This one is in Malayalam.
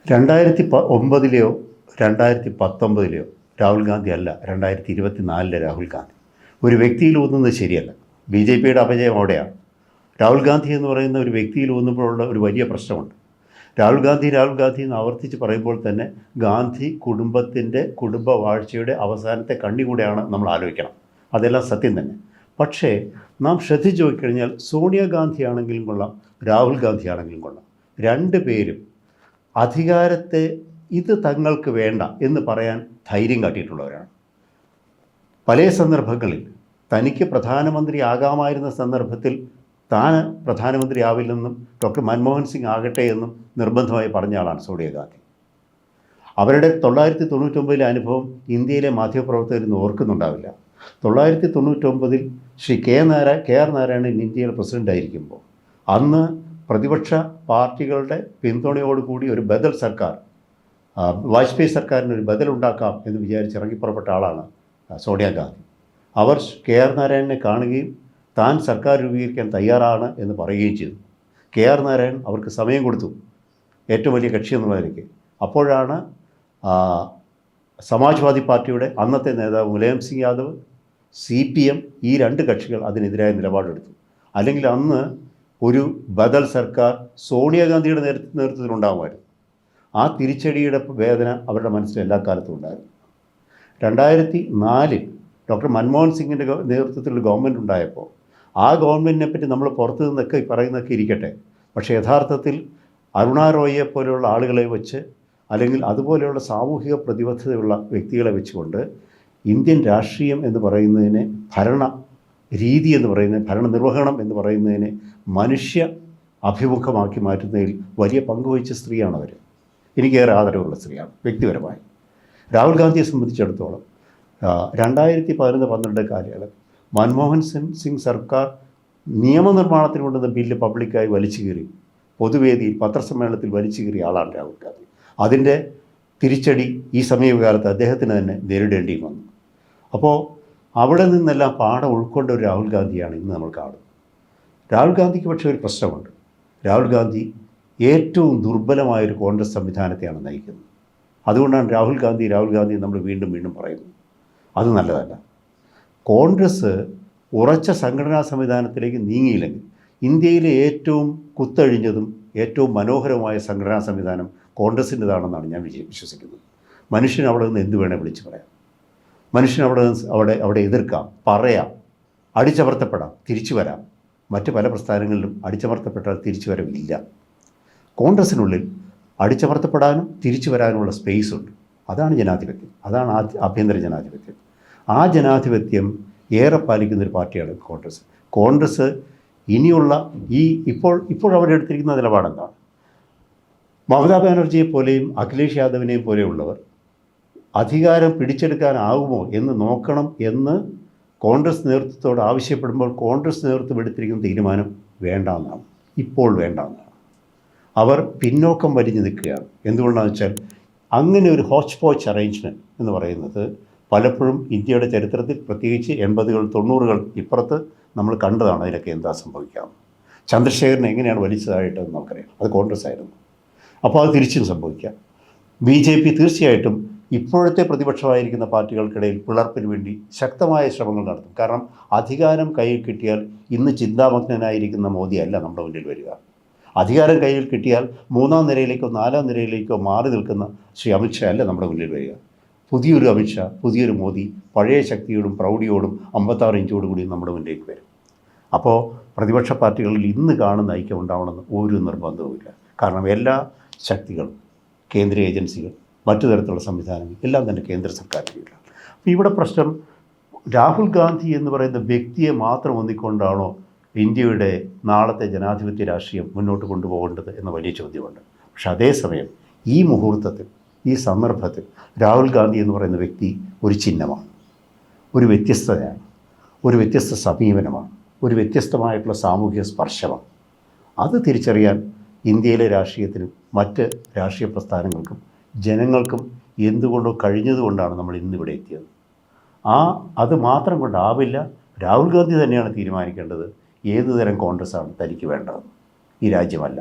2009 2019 രാഹുൽ ഗാന്ധി അല്ല 2024 രാഹുൽ ഗാന്ധി. ഒരു വ്യക്തിയിൽ ഊന്നുന്നത് ശരിയല്ല. ബി ജെ പിയുടെ അപജയം അവിടെയാണ്. രാഹുൽ ഗാന്ധി എന്ന് പറയുന്ന ഒരു വ്യക്തിയിൽ ഊന്നുമ്പോഴുള്ള ഒരു വലിയ പ്രശ്നമുണ്ട്. രാഹുൽ ഗാന്ധി എന്ന് ആവർത്തിച്ച് പറയുമ്പോൾ തന്നെ ഗാന്ധി കുടുംബത്തിൻ്റെ കുടുംബവാഴ്ചയുടെ അവസാനത്തെ കണ്ണി കൂടെയാണ് നമ്മൾ ആലോചിക്കണം. അതെല്ലാം സത്യം തന്നെ. പക്ഷേ നാം ശ്രദ്ധിച്ചു നോക്കിക്കഴിഞ്ഞാൽ സോണിയാഗാന്ധി ആണെങ്കിലും കൊള്ളാം, രാഹുൽ ഗാന്ധി ആണെങ്കിലും കൊള്ളാം, രണ്ട് പേരും അധികാരത്തെ ഇത് തങ്ങൾക്ക് വേണ്ട എന്ന് പറയാൻ ധൈര്യം കാട്ടിയിട്ടുള്ളവരാണ്. പല സന്ദർഭങ്ങളിൽ തനിക്ക് പ്രധാനമന്ത്രി ആകാമായിരുന്ന സന്ദർഭത്തിൽ താൻ പ്രധാനമന്ത്രി ആവില്ലെന്നും ഡോക്ടർ മൻമോഹൻ സിംഗ് ആകട്ടെ എന്നും നിർബന്ധമായി പറഞ്ഞ ആളാണ് സോണിയാഗാന്ധി. അവരുടെ 1999 അനുഭവം ഇന്ത്യയിലെ മാധ്യമപ്രവർത്തകരൊന്നും ഓർക്കുന്നുണ്ടാവില്ല. 1999 ശ്രീ കെ ആർ നാരായണൻ ഇന്ത്യയുടെ പ്രസിഡൻ്റായിരിക്കുമ്പോൾ അന്ന് പ്രതിപക്ഷ പാർട്ടികളുടെ പിന്തുണയോടുകൂടി ഒരു ബദൽ സർക്കാർ, വാജ്പേയി സർക്കാരിന് ഒരു ബദലുണ്ടാക്കാം എന്ന് വിചാരിച്ച് ഇറങ്ങിപ്പുറപ്പെട്ട ആളാണ് സോണിയാഗാന്ധി. അവർ കെ ആർ നാരായണനെ കാണുകയും താൻ സർക്കാർ രൂപീകരിക്കാൻ തയ്യാറാണ് എന്ന് പറയുകയും ചെയ്തു. കെ ആർ നാരായണൻ അവർക്ക് സമയം കൊടുത്തു, ഏറ്റവും വലിയ കക്ഷി എന്നുള്ള നിലയ്ക്ക്. അപ്പോഴാണ് സമാജ്വാദി പാർട്ടിയുടെ അന്നത്തെ നേതാവ് മുലായം സിംഗ് യാദവ്, CPM ഈ രണ്ട് കക്ഷികൾ അതിനെതിരായ നിലപാടെടുത്തു. അല്ലെങ്കിൽ അന്ന് ഒരു ബദൽ സർക്കാർ സോണിയാഗാന്ധിയുടെ നേതൃത്വത്തിലുണ്ടാകുമായിരുന്നു. ആ തിരിച്ചടിയുടെ വേദന അവരുടെ മനസ്സിൽ എല്ലാ കാലത്തും ഉണ്ടായിരുന്നു. 2004 ഡോക്ടർ മൻമോഹൻ സിംഗിൻ്റെ നേതൃത്വത്തിലുള്ള ഗവൺമെൻറ് ഉണ്ടായപ്പോൾ ആ ഗവൺമെൻറ്റിനെ പറ്റി നമ്മൾ പുറത്തു നിന്നൊക്കെ പറയുന്നതൊക്കെ ഇരിക്കട്ടെ, പക്ഷേ യഥാർത്ഥത്തിൽ അരുണ റോയിയെ പോലെയുള്ള ആളുകളെ വെച്ച്, അല്ലെങ്കിൽ അതുപോലെയുള്ള സാമൂഹിക പ്രതിബദ്ധതയുള്ള വ്യക്തികളെ വെച്ചുകൊണ്ട് ഇന്ത്യൻ രാഷ്ട്രീയം എന്ന് പറയുന്നതിനെ, ഭരണ രീതി എന്ന് പറയുന്നത്, ഭരണനിർവഹണം എന്ന് പറയുന്നതിനെ മനുഷ്യ അഭിമുഖമാക്കി മാറ്റുന്നതിൽ വലിയ പങ്കുവഹിച്ച സ്ത്രീയാണ് അവർ. എനിക്കേറെ ആദരവുള്ള സ്ത്രീയാണ് വ്യക്തിപരമായി. രാഹുൽ ഗാന്ധിയെ സംബന്ധിച്ചിടത്തോളം 2011-12 കാലയളവിൽ മൻമോഹൻ സിംഗ് സർക്കാർ നിയമനിർമ്മാണത്തിന് കൊണ്ടുവന്ന ബില്ല് പബ്ലിക്കായി വലിച്ചു കീറി, പൊതുവേദിയിൽ പത്രസമ്മേളനത്തിൽ വലിച്ചു കീറിയ ആളാണ് രാഹുൽ ഗാന്ധി. അതിൻ്റെ തിരിച്ചടി ഈ സമീപകാലത്ത് അദ്ദേഹത്തിന് തന്നെ നേരിടേണ്ടിയും വന്നു. അപ്പോൾ അവിടെ നിന്നെല്ലാം പാഠം ഉൾക്കൊണ്ട ഒരു രാഹുൽ ഗാന്ധിയാണ് ഇന്ന് നമ്മൾ കാണുന്നത്. രാഹുൽ ഗാന്ധിക്ക് പക്ഷേ ഒരു പ്രശ്നമുണ്ട്. രാഹുൽ ഗാന്ധി ഏറ്റവും ദുർബലമായൊരു കോൺഗ്രസ് സംവിധാനത്തെയാണ് നയിക്കുന്നത്. അതുകൊണ്ടാണ് രാഹുൽ ഗാന്ധി നമ്മൾ വീണ്ടും വീണ്ടും പറയുന്നത്. അത് നല്ലതല്ല. കോൺഗ്രസ് ഉറച്ച സംഘടനാ സംവിധാനത്തിലേക്ക് നീങ്ങിയില്ലെങ്കിൽ ഇന്ത്യയിലെ ഏറ്റവും കുത്തഴിഞ്ഞതും ഏറ്റവും മനോഹരമായ സംഘടനാ സംവിധാനം കോൺഗ്രസിൻ്റെതാണെന്നാണ് ഞാൻ വിശ്വസിക്കുന്നത്. മനുഷ്യൻ അവിടെ നിന്ന് എന്ത് വേണേൽ വിളിച്ച് പറയാം. മനുഷ്യൻ അവിടെ എതിർക്കാം, പറയാം, അടിച്ചമർത്തപ്പെടാം, തിരിച്ചു വരാം. മറ്റ് പല പ്രസ്ഥാനങ്ങളിലും അടിച്ചമർത്തപ്പെട്ടാൽ തിരിച്ചു വരവില്ല. കോൺഗ്രസിനുള്ളിൽ അടിച്ചമർത്തപ്പെടാനും തിരിച്ചു വരാനുമുള്ള സ്പേസ് ഉണ്ട്. അതാണ് ജനാധിപത്യം, അതാണ് ആഭ്യന്തര ജനാധിപത്യം. ആ ജനാധിപത്യം ഏറെ പാലിക്കുന്നൊരു പാർട്ടിയാണ് കോൺഗ്രസ്. ഇനിയുള്ള ഇപ്പോൾ അവരെടുത്തിരിക്കുന്ന നിലപാടെന്താണ്? മമതാ ബാനർജിയെ പോലെയും അഖിലേഷ് യാദവിനെയും പോലെയുള്ളവർ അധികാരം പിടിച്ചെടുക്കാനാവുമോ എന്ന് നോക്കണം എന്ന് കോൺഗ്രസ് നേതൃത്വത്തോട് ആവശ്യപ്പെടുമ്പോൾ കോൺഗ്രസ് നേതൃത്വം എടുത്തിരിക്കുന്ന തീരുമാനം വേണ്ടാമെന്നാണ്. ഇപ്പോൾ വേണ്ടാമെന്നാണ്. അവർ പിന്നോക്കം വലിഞ്ഞു നിൽക്കുകയാണ്. എന്തുകൊണ്ടാണെന്ന് വെച്ചാൽ അങ്ങനെ ഒരു ഹോച്ച് പോച്ച് അറേഞ്ച്മെൻറ്റ് എന്ന് പറയുന്നത് പലപ്പോഴും ഇന്ത്യയുടെ ചരിത്രത്തിൽ, പ്രത്യേകിച്ച് 80-കൾ 90-കൾ ഇപ്പുറത്ത് നമ്മൾ കണ്ടതാണ്. അതിലൊക്കെ എന്താ സംഭവിക്കാം. ചന്ദ്രശേഖരനെ എങ്ങനെയാണ് വലിച്ചതായിട്ടെന്ന് നമുക്കറിയാം. അത് കോൺഗ്രസ് ആയിരുന്നു. അപ്പോൾ അത് തിരിച്ചും സംഭവിക്കാം. BJP തീർച്ചയായിട്ടും ഇപ്പോഴത്തെ പ്രതിപക്ഷമായിരിക്കുന്ന പാർട്ടികൾക്കിടയിൽ പിളർപ്പിന് വേണ്ടി ശക്തമായ ശ്രമങ്ങൾ നടത്തും. കാരണം അധികാരം കയ്യിൽ കിട്ടിയാൽ ഇന്ന് ചിന്താമഗ്നനായിരിക്കുന്ന മോദിയല്ല നമ്മുടെ മുന്നിൽ വരിക. അധികാരം കയ്യിൽ കിട്ടിയാൽ 3-ാം നിരയിലേക്കോ 4-ാം നിരയിലേക്കോ മാറി നിൽക്കുന്ന ശ്രീ അമിത്ഷാ അല്ല നമ്മുടെ മുന്നിൽ വരിക. പുതിയൊരു അമിത്ഷാ, പുതിയൊരു മോദി പഴയ ശക്തിയോടും പ്രൗഢിയോടും 56 ഇഞ്ചോടുകൂടിയും നമ്മുടെ മുന്നിലേക്ക് വരും. അപ്പോൾ പ്രതിപക്ഷ പാർട്ടികളിൽ ഇന്ന് കാണുന്ന ഐക്യം ഉണ്ടാവണമെന്ന് ഒരു നിർബന്ധവുമില്ല. കാരണം എല്ലാ ശക്തികളും, കേന്ദ്ര ഏജൻസികൾ, മറ്റു തരത്തിലുള്ള സംവിധാനങ്ങൾ എല്ലാം തന്നെ കേന്ദ്ര സർക്കാരിന് കീഴിലാണ്. അപ്പോൾ ഇവിടെ പ്രശ്നം രാഹുൽ ഗാന്ധി എന്ന് പറയുന്ന വ്യക്തിയെ മാത്രം ഒന്നിക്കൊണ്ടാണോ ഇന്ത്യയുടെ നാളത്തെ ജനാധിപത്യ രാഷ്ട്രീയം മുന്നോട്ട് കൊണ്ടുപോകേണ്ടത് എന്ന വലിയ ചോദ്യമുണ്ട്. പക്ഷെ അതേസമയം ഈ മുഹൂർത്തത്തിൽ, ഈ സന്ദർഭത്തിൽ രാഹുൽ ഗാന്ധി എന്ന് പറയുന്ന വ്യക്തി ഒരു ചിഹ്നമാണ്, ഒരു വ്യത്യസ്തതയാണ്, ഒരു വ്യത്യസ്ത സമീപനമാണ്, ഒരു വ്യത്യസ്തമായിട്ടുള്ള സാമൂഹിക സ്പർശമാണ്. അത് തിരിച്ചറിയാൻ ഇന്ത്യയിലെ രാഷ്ട്രീയത്തിനും മറ്റ് രാഷ്ട്രീയ പ്രസ്ഥാനങ്ങൾക്കും ജനങ്ങൾക്കും എന്തുകൊണ്ടോ കഴിഞ്ഞതുകൊണ്ടാണ് നമ്മൾ ഇന്നിവിടെ എത്തിയത്. അത് മാത്രം കൊണ്ടാവില്ല. രാഹുൽ ഗാന്ധി തന്നെയാണ് തീരുമാനിക്കേണ്ടത് ഏതുതരം കോൺഗ്രസ്സാണ് തനിക്ക് വേണ്ടത്. ഈ രാജ്യമല്ല.